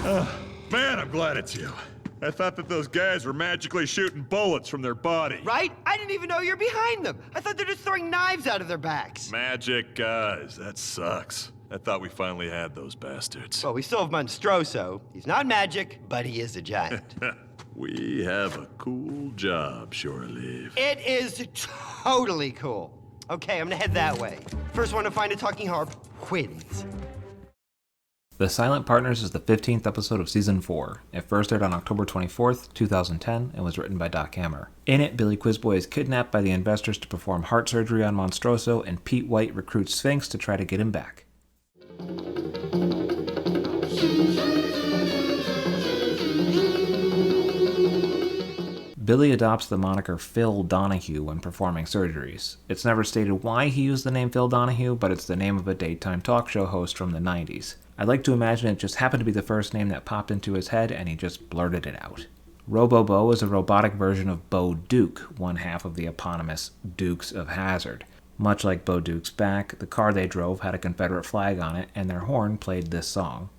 Man, I'm glad it's you. I thought that those guys were magically shooting bullets from their body. Right? I didn't even know you're behind them. I thought they're just throwing knives out of their backs. Magic guys, that sucks. I thought we finally had those bastards. Well, we still have Monstroso. He's not magic, but he is a giant. We have a cool job, Shore Leave. It is totally cool. Okay, I'm gonna head that way. First one to find a talking harp wins. The Silent Partners is the 15th episode of Season 4. It first aired on October 24th, 2010, and was written by Doc Hammer. In it, Billy Quizboy is kidnapped by the investors to perform heart surgery on Monstroso, and Pete White recruits Sphinx to try to get him back. Billy adopts the moniker Phil Donahue when performing surgeries. It's never stated why he used the name Phil Donahue, but it's the name of a daytime talk show host from the 90s. I'd like to imagine it just happened to be the first name that popped into his head and he just blurted it out. Robo-Bo is a robotic version of Bo Duke, one half of the eponymous Dukes of Hazzard. Much like Bo Duke's back, the car they drove had a Confederate flag on it and their horn played this song.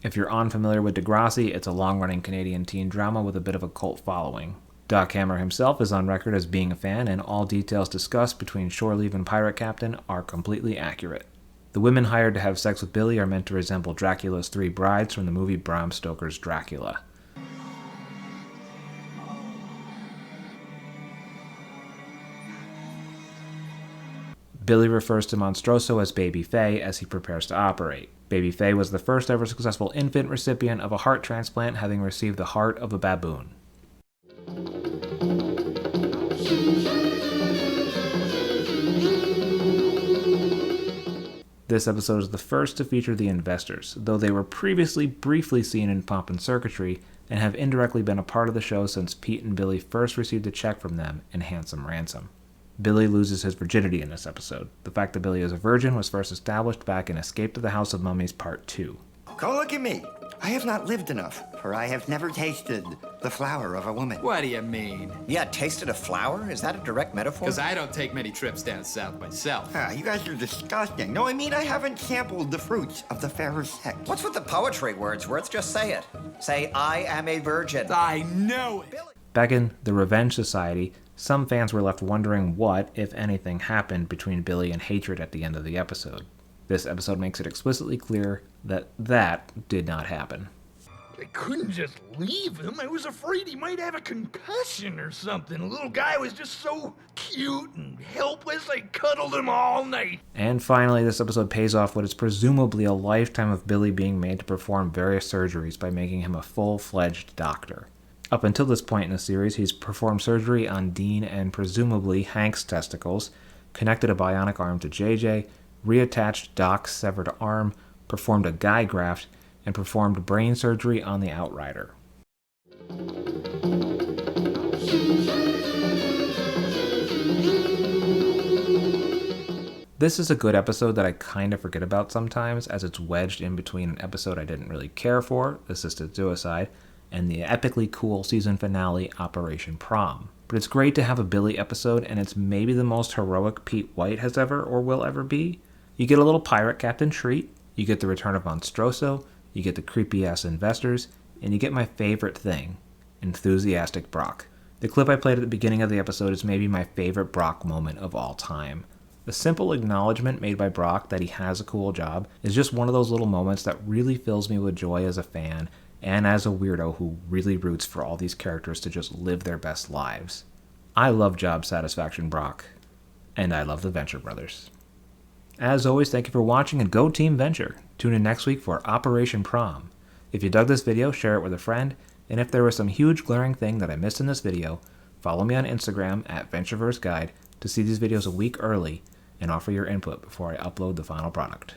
If you're unfamiliar with Degrassi, it's a long-running Canadian teen drama with a bit of a cult following. Doc Hammer himself is on record as being a fan, and all details discussed between Shore Leave and Pirate Captain are completely accurate. The women hired to have sex with Billy are meant to resemble Dracula's three brides from the movie Bram Stoker's Dracula. Billy refers to Monstroso as Baby Faye as he prepares to operate. Baby Faye was the first ever successful infant recipient of a heart transplant, having received the heart of a baboon. This episode is the first to feature the investors, though they were previously briefly seen in Pomp and Circuitry and have indirectly been a part of the show since Pete and Billy first received a check from them in handsome ransom. Billy loses his virginity in this episode. The fact that Billy is a virgin was first established back in Escape to the House of Mummies Part 2. Go look at me. I have not lived enough, for I have never tasted the flower of a woman. What do you mean? Yeah, tasted a flower? Is that a direct metaphor? Because I don't take many trips down south myself. Ah, you guys are disgusting. No, I mean I haven't sampled the fruits of the fairer sex. What's with the poetry, Wordsworth? Just say it. Say, I am a virgin. I know it. Back in the Revenge Society, some fans were left wondering what, if anything, happened between Billy and Hatred at the end of the episode. This episode makes it explicitly clear that that did not happen. I couldn't just leave him. I was afraid he might have a concussion or something. The little guy was just so cute and helpless, I cuddled him all night. And finally, this episode pays off what is presumably a lifetime of Billy being made to perform various surgeries by making him a full-fledged doctor. Up until this point in the series, he's performed surgery on Dean and presumably Hank's testicles, connected a bionic arm to JJ, reattached Doc's severed arm, performed a guy graft, and performed brain surgery on the Outrider. This is a good episode that I kind of forget about sometimes, as it's wedged in between an episode I didn't really care for, Assisted Suicide, and the epically cool season finale, Operation Prom. But it's great to have a Billy episode, and it's maybe the most heroic Pete White has ever or will ever be. You get a little Pirate Captain treat, you get the return of Monstroso, you get the creepy-ass investors, and you get my favorite thing, enthusiastic Brock. The clip I played at the beginning of the episode is maybe my favorite Brock moment of all time. The simple acknowledgement made by Brock that he has a cool job is just one of those little moments that really fills me with joy as a fan and as a weirdo who really roots for all these characters to just live their best lives. I love Job Satisfaction Brock, and I love the Venture Brothers. As always, thank you for watching, and go Team Venture! Tune in next week for Operation Prom. If you dug this video, share it with a friend, and if there was some huge glaring thing that I missed in this video, follow me on Instagram at Ventureverse Guide to see these videos a week early and offer your input before I upload the final product.